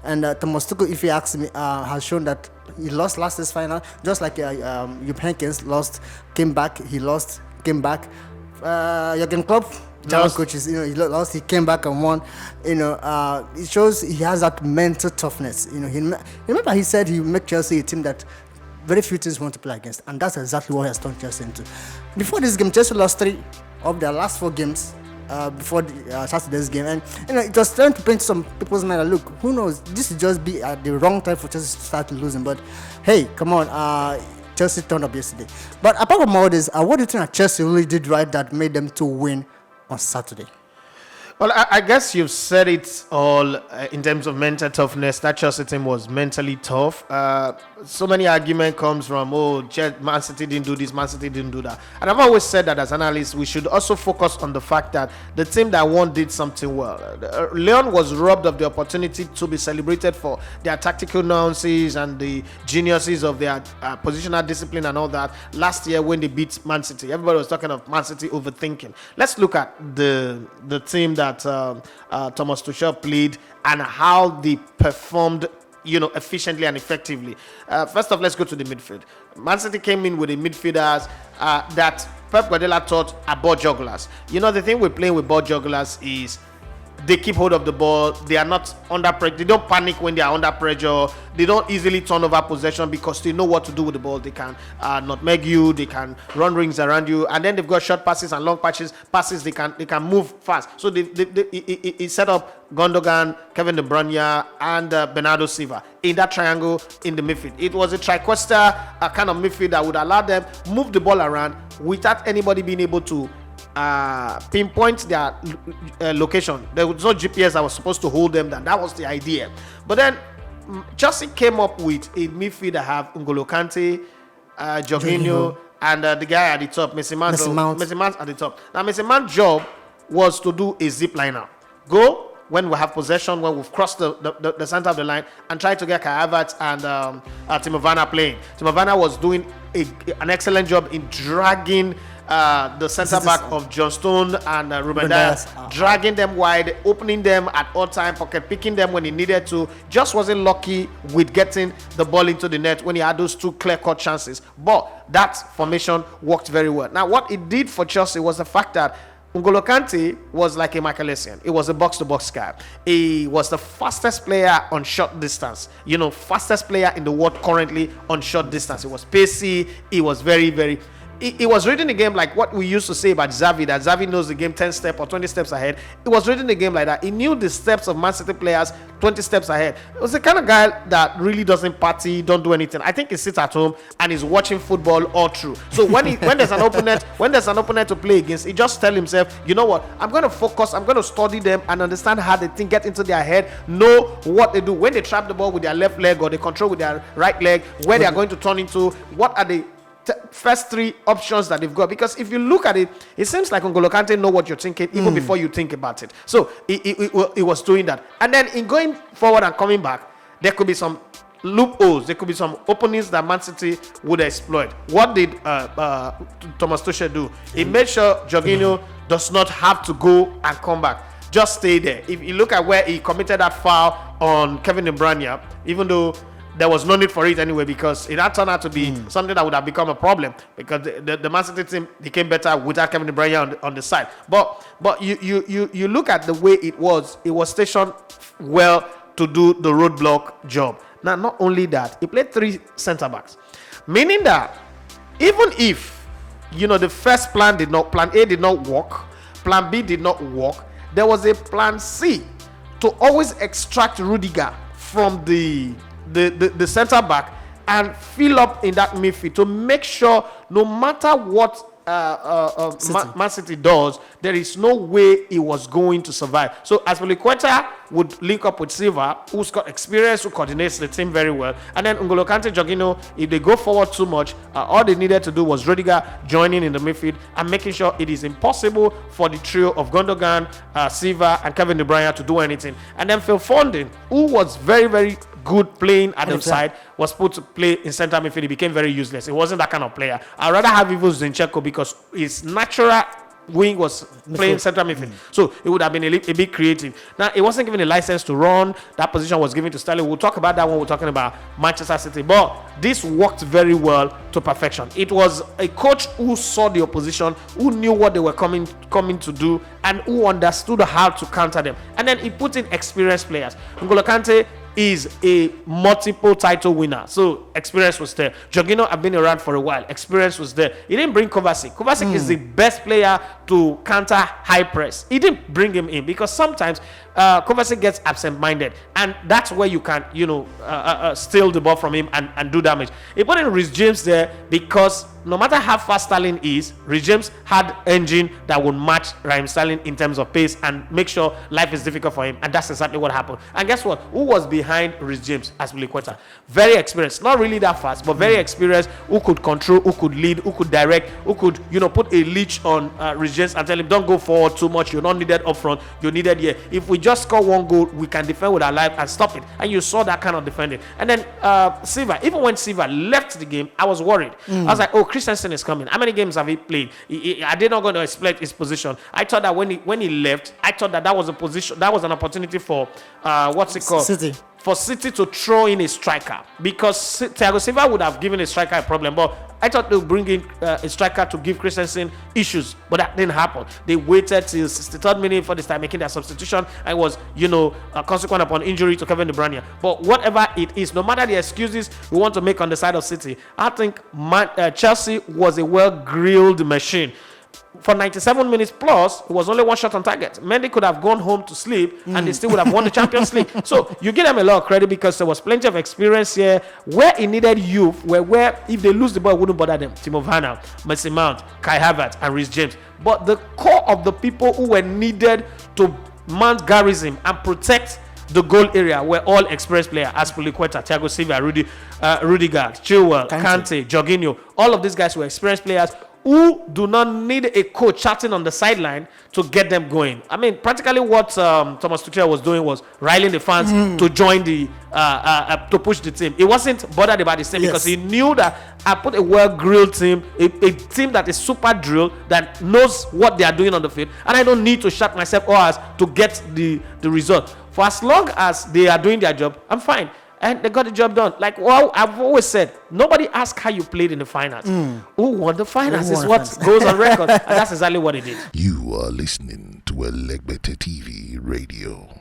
And Thomas Tuchel, if you ask me, has shown that he lost last year's final, just like Jupp Heynckes lost, came back, he lost, came back. Jurgen Klopp, German coaches, he lost, he came back and won. It shows he has that mental toughness. Remember he said he would make Chelsea a team that very few teams want to play against, and that's exactly what he has turned Chelsea into. Before this game, Chelsea lost 3 of their last 4 games before Saturday's game, and it was trying to paint some people's mind. Look, who knows? This would just be at the wrong time for Chelsea to start losing. But hey, come on, Chelsea turned up yesterday. But apart from all this, what do you think that Chelsea really did right that made them to win on Saturday? Well, I guess you've said it all in terms of mental toughness. That Chelsea team was mentally tough. So many argument comes from, Man City didn't do this, Man City didn't do that. And I've always said that as analysts, we should also focus on the fact that the team that won did something well. Lyon was robbed of the opportunity to be celebrated for their tactical nuances and the geniuses of their positional discipline and all that last year when they beat Man City. Everybody was talking of Man City overthinking. Let's look at the team that Thomas Tuchel played and how they performed efficiently and effectively. First off, let's go to the midfield. Man City came in with the midfielders that Pep Guardiola thought are ball jugglers. The thing we're playing with ball jugglers is they keep hold of the ball. They are not under pressure. They don't panic when they are under pressure. They don't easily turn over possession because they know what to do with the ball. They can nutmeg you. They can run rings around you, and then they've got short passes and long passes. They can move fast. So he set up Gundogan, Kevin De Bruyne, and Bernardo Silva in that triangle in the midfield. It was a triquester kind of midfield that would allow them move the ball around without anybody being able to pinpoint their location. There was no GPS that was supposed to hold them down. That was the idea. But then Chelsea came up with a midfield that have Ngolo Kante, Jorginho, and the guy at the top, Mason Mount at the top. Now Mason Mount's job was to do a zip liner. Go when we have possession, when we've crossed the center of the line, and try to get Kai Havertz and Timo Werner playing. Timo Werner was doing an excellent job in dragging the center back of John Stone and Ruben Dias, dragging them wide, opening them at all time, pocket picking them when he needed to. Just wasn't lucky with getting the ball into the net when he had those 2 clear-cut chances. But that formation worked very well. Now, what it did for Chelsea was the fact that Ngolo Kante was like a Michael Essien. He was a box-to-box guy. He was the fastest player on short distance. Fastest player in the world currently on short distance. He was pacey. He was very, very... He was reading the game like what we used to say about Xavi, that Xavi knows the game 10 steps or 20 steps ahead. He was reading the game like that. He knew the steps of Man City players 20 steps ahead. He was the kind of guy that really doesn't party, don't do anything. I think he sits at home and is watching football all through. So when there's an opponent to play against, he just tell himself, you know what, I'm going to focus, I'm going to study them and understand how they think, get into their head, know what they do. When they trap the ball with their left leg or they control with their right leg, where they are going to turn into, what are the first 3 options that they've got. Because if you look at it, it seems like Ngolo Kante know what you're thinking even before you think about it. So he was doing that. And then in going forward and coming back, there could be some loopholes. There could be some openings that Man City would exploit. What did Thomas Tuchel do? He made sure Jorginho does not have to go and come back. Just stay there. If you look at where he committed that foul on Kevin De Bruyne, even though there was no need for it anyway, because it had turned out to be something that would have become a problem, because the Man City team became better without Kevin De Bruyne on the side. But you look at the way it was stationed well to do the roadblock job. Now, not only that, he played 3 centre backs, meaning that even if the first plan A did not work, plan B did not work, there was a plan C to always extract Rudiger from the center back and fill up in that midfield to make sure no matter what Man City does, there is no way he was going to survive. So Azpilicueta would link up with Silva, who's got experience, who coordinates the team very well. And then Ngolo Kante, Jorginho, if they go forward too much, all they needed to do was Rudiger joining in the midfield and making sure it is impossible for the trio of Gundogan, Silva, and Kevin De Bruyne to do anything. And then Phil Foden, who was very, very good playing at the side, was put to play in centre midfield. He became very useless. He wasn't that kind of player. I'd rather have even Zinchenko because his natural wing was playing central midfield. So it would have been a bit creative. Now, it wasn't given a license to run. That position was given to Sterling. We'll talk about that when we're talking about Manchester City. But this worked very well to perfection. It was a coach who saw the opposition, who knew what they were coming to do, and who understood how to counter them. And then he put in experienced players. Ngolo Kante is a multiple title winner, so experience was there. Jorginho had been around for a while, experience was there. He didn't bring Kovacic. Kovacic is the best player to counter high press. He didn't bring him in because sometimes Kovacic gets absent-minded, and that's where you can, steal the ball from him and do damage. He put in Reece James there because no matter how fast Sterling is, Reece James had engine that would match Raheem Sterling in terms of pace and make sure life is difficult for him, and that's exactly what happened. And guess what? Who was behind Reece James? Azpilicueta. Very experienced, not really that fast, but very experienced, who could control, who could lead, who could direct, who could, put a leash on Reece James and tell him, don't go forward too much, you're not needed up front, you're needed here. If we just score one goal, we can defend with our life and stop it. And you saw that kind of defending. And then Silva, even when Silva left the game, I was worried. I was like, oh, Christensen is coming. How many games have he played? Are they not going to exploit his position? I thought that when he left, I thought that was a position, that was an opportunity for what's it called? City. For City to throw in a striker, because Thiago Silva would have given a striker a problem. But I thought they would bring in a striker to give Christensen issues, but that didn't happen. They waited till 63rd minute for they start making their substitution, and it was, consequent upon injury to Kevin De Bruyne. But whatever it is, no matter the excuses we want to make on the side of City, I think Chelsea was a well-grilled machine. For 97 minutes plus, it was only one shot on target. Mendy could have gone home to sleep and they still would have won the Champions League. So you give them a lot of credit because there was plenty of experience here. Where it needed youth, where if they lose the ball, it wouldn't bother them. Timo Werner, Mason Mount, Kai Havertz, and Reece James. But the core of the people who were needed to mount garrison and protect the goal area were all experienced players. Azpilicueta, Thiago Silva, Rudiger, Chilwell, Kante, Jorginho. All of these guys were experienced players who do not need a coach chatting on the sideline to get them going. I mean, practically what Thomas Tuchel was doing was riling the fans to join to push the team. He wasn't bothered about the team because he knew that I put a well-grilled team, a team that is super drilled, that knows what they are doing on the field, and I don't need to shut myself hours to get the result. For as long as they are doing their job, I'm fine. And they got the job done. Like, well, I've always said, nobody asked how you played in the finals. Who won the finals is what goes on record. And that's exactly what it did. You are listening to Elegbete TV Radio.